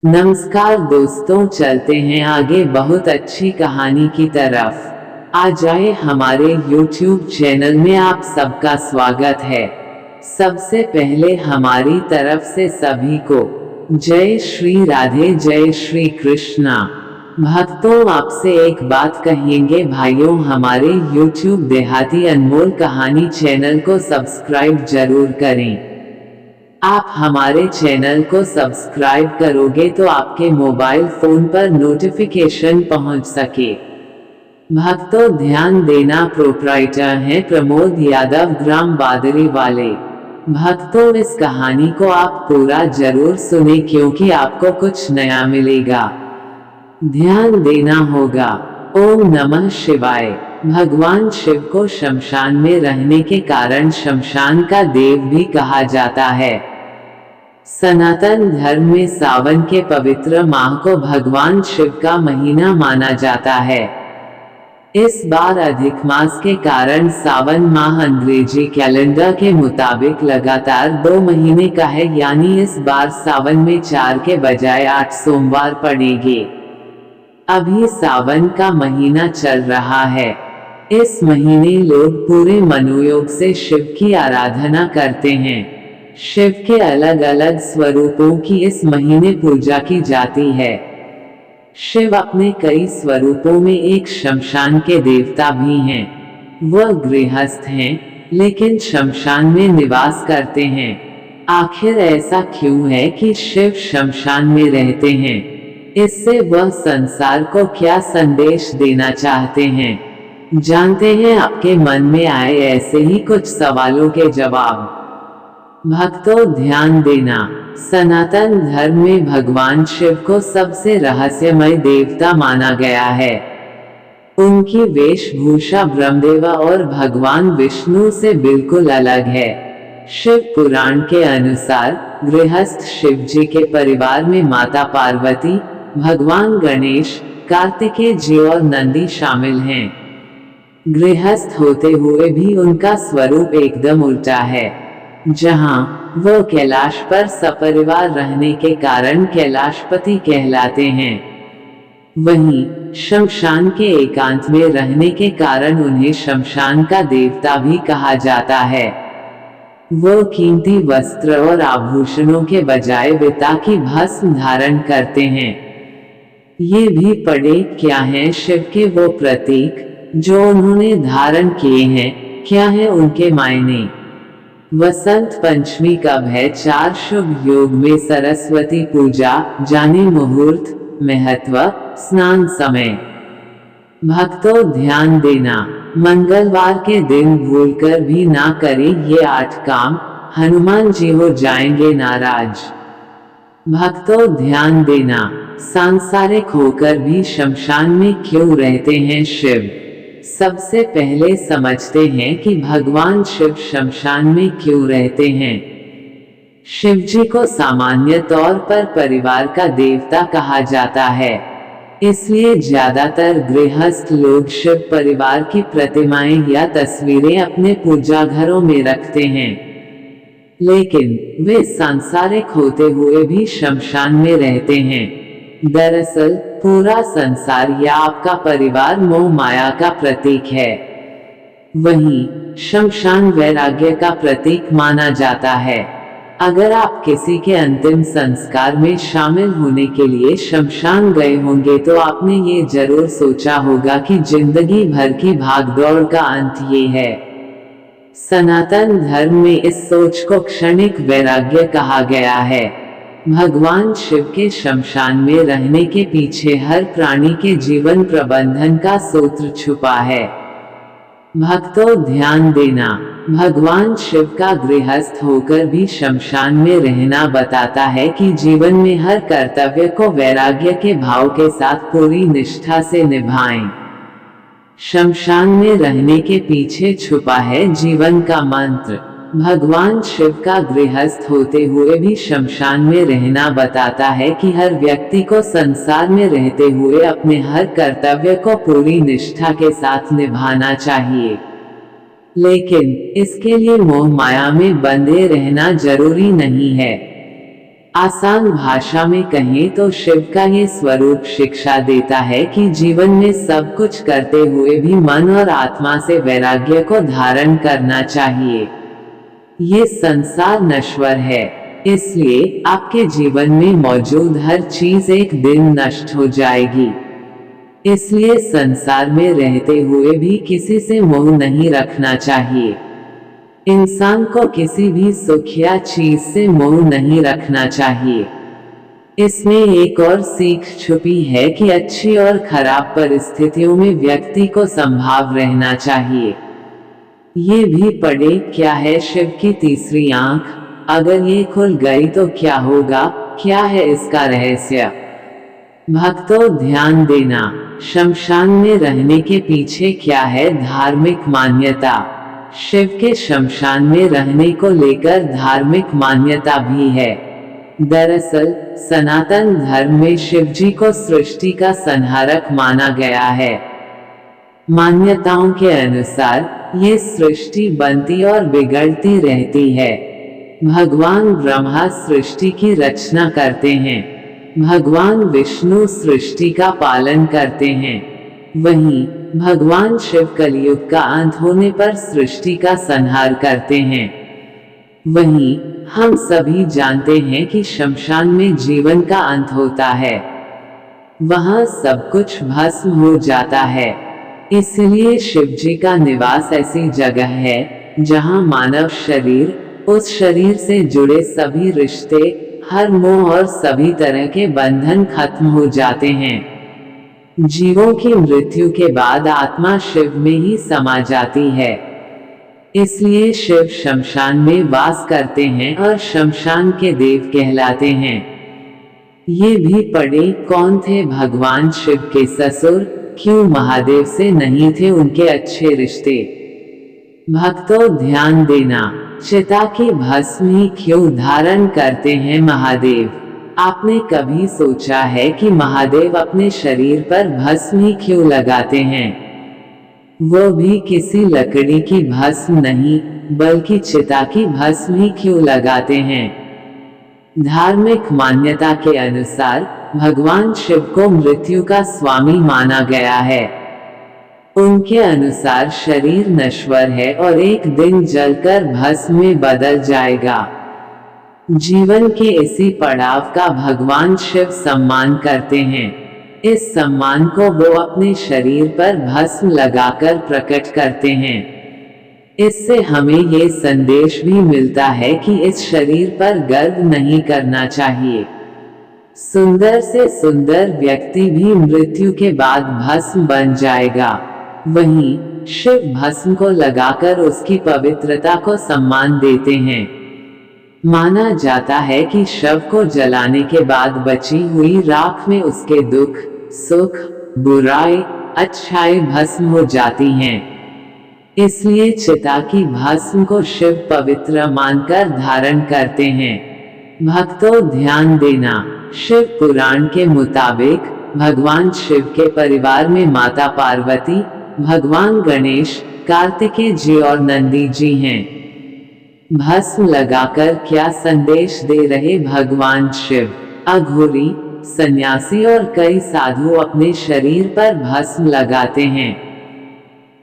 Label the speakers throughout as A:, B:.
A: नमस्कार दोस्तों, चलते हैं आगे बहुत अच्छी कहानी की तरफ। आ जाए, हमारे YouTube चैनल में आप सबका स्वागत है। सबसे पहले हमारी तरफ से सभी को जय श्री राधे, जय श्री कृष्णा। भक्तों, आपसे एक बात कहेंगे भाइयों, हमारे YouTube देहाती अनमोल कहानी चैनल को सब्सक्राइब जरूर करें। आप हमारे चैनल को सब्सक्राइब करोगे तो आपके मोबाइल फोन पर नोटिफिकेशन पहुंच सके। भक्तों, ध्यान देना, प्रोप्राइटर हैं प्रमोद यादव, ग्राम बादरी वाले। भक्तों, इस कहानी को आप पूरा जरूर सुने क्योंकि आपको कुछ नया मिलेगा। ध्यान देना होगा। ओम नमः शिवाय। भगवान शिव को शमशान में रहने के कारण शमशान का देव भी कहा जाता है। सनातन धर्म में सावन के पवित्र माह को भगवान शिव का महीना माना जाता है। इस बार अधिक मास के कारण सावन माह अंग्रेजी कैलेंडर के मुताबिक लगातार 2 महीने का है, यानी इस बार सावन में 4 के बजाय 8 सोमवार पड़ेंगे। अभी सावन का महीना चल रहा है। इस महीने लोग पूरे मनोयोग से शिव की आराधना करते हैं। शिव के अलग अलग स्वरूपों की इस महीने पूजा की जाती है। शिव अपने कई स्वरूपों में एक शमशान के देवता भी हैं। वह गृहस्थ हैं, लेकिन शमशान में निवास करते हैं। आखिर ऐसा क्यों है कि शिव शमशान में रहते हैं? इससे वह संसार को क्या संदेश देना चाहते हैं? जानते हैं आपके मन में आए ऐसे ही कुछ सवालों के जवाब। भक्तों, ध्यान देना। सनातन धर्म में भगवान शिव को सबसे रहस्यमय देवता माना गया है। उनकी वेशभूषा ब्रह्मदेव और भगवान विष्णु से बिल्कुल अलग है। शिव पुराण के अनुसार गृहस्थ शिव जी के परिवार में माता पार्वती, भगवान गणेश, कार्तिकेय जी और नंदी शामिल हैं। गृहस्थ होते हुए भी उनका स्वरूप एकदम उल्टा है। जहां वो कैलाश पर सपरिवार रहने के कारण कैलाशपति कहलाते हैं, वहीं शमशान के एकांत में रहने के कारण उन्हें शमशान का देवता भी कहा जाता है। वो कीमती वस्त्र और आभूषणों के बजाय विता की भस्म धारण करते हैं। ये भी पढ़े, क्या हैं शिव के वो प्रतीक जो उन्होंने धारण किए हैं, क्या है उनके मायने? वसंत पंचमी कब है? 4 शुभ योग में सरस्वती पूजा, जाने मुहूर्त, महत्व, स्नान समय। भक्तों, ध्यान देना, मंगलवार के दिन भूलकर भी ना करें ये 8 काम, हनुमान जी हो जाएंगे नाराज। भक्तों, ध्यान देना, सांसारिक होकर भी शमशान में क्यों रहते हैं शिव? सबसे पहले समझते हैं कि भगवान शिव शमशान में क्यों रहते हैं। शिव जी को सामान्य तौर पर परिवार का देवता कहा जाता है, इसलिए ज्यादातर गृहस्थ लोग शिव परिवार की प्रतिमाएं या तस्वीरें अपने पूजा घरों में रखते हैं। लेकिन वे सांसारिक होते हुए भी शमशान में रहते हैं। दरअसल पूरा संसार या आपका परिवार मोह माया का प्रतीक है। वहीं शमशान वैराग्य का प्रतीक माना जाता है। अगर आप किसी के अंतिम संस्कार में शामिल होने के लिए शमशान गए होंगे तो आपने ये जरूर सोचा होगा कि जिंदगी भर की भागदौड़ का अंत ये है। सनातन धर्म में इस सोच को क्षणिक वैराग्य कहा गया है। भगवान शिव के शमशान में रहने के पीछे हर प्राणी के जीवन प्रबंधन का सूत्र छुपा है। भक्तों, ध्यान देना, भगवान शिव का गृहस्थ होकर भी शमशान में रहना बताता है कि जीवन में हर कर्तव्य को वैराग्य के भाव के साथ पूरी निष्ठा से निभाएं। शमशान में रहने के पीछे छुपा है जीवन का मंत्र। भगवान शिव का गृहस्थ होते हुए भी शमशान में रहना बताता है कि हर व्यक्ति को संसार में रहते हुए अपने हर कर्तव्य को पूरी निष्ठा के साथ निभाना चाहिए। लेकिन इसके लिए मोह माया में बंधे रहना जरूरी नहीं है। आसान भाषा में कहें तो शिव का ये स्वरूप शिक्षा देता है कि जीवन में सब कुछ करते हुए भी मन और आत्मा से वैराग्य को धारण करना चाहिए। ये संसार नश्वर है, इसलिए आपके जीवन में मौजूद हर चीज एक दिन नष्ट हो जाएगी। इसलिए संसार में रहते हुए भी किसी से मोह नहीं रखना चाहिए। इंसान को किसी भी सुख या चीज से मोह नहीं रखना चाहिए। इसमें एक और सीख छुपी है कि अच्छी और खराब परिस्थितियों में व्यक्ति को संभाव रहना चाहिए। ये भी पढ़े, क्या है शिव की तीसरी आंख, अगर ये खुल गई तो क्या होगा, क्या है इसका रहस्य। भक्तों ध्यान देना, शमशान में रहने के पीछे क्या है धार्मिक मान्यता। शिव के शमशान में रहने को लेकर धार्मिक मान्यता भी है। दरअसल सनातन धर्म में शिव जी को सृष्टि का संहारक माना गया है। मान्यताओं के अनुसार ये सृष्टि बनती और बिगड़ती रहती है। भगवान ब्रह्मा सृष्टि की रचना करते हैं, भगवान विष्णु सृष्टि का पालन करते हैं, वहीं भगवान शिव कलयुग का अंत होने पर सृष्टि का संहार करते हैं। वहीं हम सभी जानते हैं कि शमशान में जीवन का अंत होता है, वहां सब कुछ भस्म हो जाता है। इसलिए शिव जी का निवास ऐसी जगह है जहां मानव शरीर, उस शरीर से जुड़े सभी रिश्ते, हर मोह और सभी तरह के बंधन खत्म हो जाते हैं। जीवों की मृत्यु के बाद आत्मा शिव में ही समा जाती है। इसलिए शिव शमशान में वास करते हैं और शमशान के देव कहलाते हैं। ये भी पढ़े, कौन थे भगवान शिव के ससुर, क्यों महादेव से नहीं थे उनके अच्छे रिश्ते। भक्तों ध्यान देना, चिता की भस्म ही क्यों धारण करते हैं महादेव। आपने कभी सोचा है कि महादेव अपने शरीर पर भस्म ही क्यों लगाते हैं। वो भी किसी लकड़ी की भस्म नहीं, बल्कि चिता की भस्म ही क्यों लगाते हैं। धार्मिक मान्यता के अनुसार भगवान शिव को मृत्यु का स्वामी माना गया है। उनके अनुसार शरीर नश्वर है और एक दिन जलकर भस्म में बदल जाएगा। जीवन के इसी पड़ाव का भगवान शिव सम्मान करते हैं। इस सम्मान को वो अपने शरीर पर भस्म लगाकर प्रकट करते हैं। इससे हमें ये संदेश भी मिलता है कि इस शरीर पर गर्व नहीं करना चाहिए। सुंदर से सुंदर व्यक्ति भी मृत्यु के बाद भस्म बन जाएगा। वहीं शिव भस्म को लगाकर उसकी पवित्रता को सम्मान देते हैं। माना जाता है कि शव को जलाने के बाद बची हुई राख में उसके दुख, सुख, बुराई, अच्छाई भस्म हो जाती हैं। इसलिए चिता की भस्म को शिव पवित्र मानकर धारण करते हैं। भक्तों ध्यान देना, शिव पुराण के मुताबिक भगवान शिव के परिवार में माता पार्वती, भगवान गणेश, कार्तिकेय जी और नंदी जी हैं। भस्म लगाकर क्या संदेश दे रहे भगवान शिव। अघोरी, सन्यासी और कई साधु अपने शरीर पर भस्म लगाते हैं।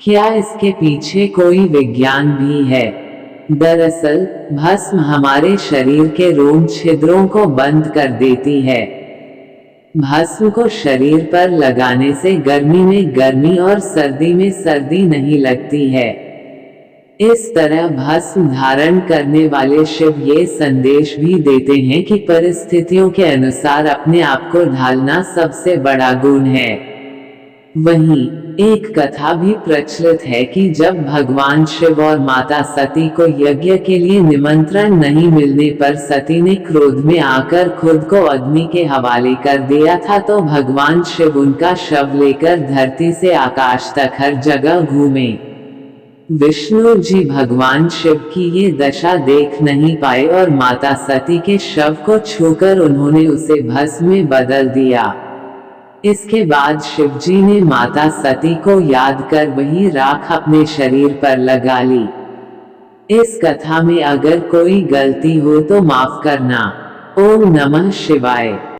A: क्या इसके पीछे कोई विज्ञान भी है। दरअसल भस्म हमारे शरीर के रोम छिद्रों को बंद कर देती है। भस्म को शरीर पर लगाने से गर्मी में गर्मी और सर्दी में सर्दी नहीं लगती है। इस तरह भस्म धारण करने वाले शिव ये संदेश भी देते हैं कि परिस्थितियों के अनुसार अपने आप को ढालना सबसे बड़ा गुण है। वहीं एक कथा भी प्रचलित है कि जब भगवान शिव और माता सती को यज्ञ के लिए निमंत्रण नहीं मिलने पर सती ने क्रोध में आकर खुद को अग्नि के हवाले कर दिया था, तो भगवान शिव उनका शव लेकर धरती से आकाश तक हर जगह घूमे। विष्णु जी भगवान शिव की ये दशा देख नहीं पाए और माता सती के शव को छूकर उन्होंने उसे भस्म में बदल दिया। इसके बाद शिव जी ने माता सती को याद कर वही राख अपने शरीर पर लगा ली। इस कथा में अगर कोई गलती हो तो माफ करना। ओम नमः शिवाय।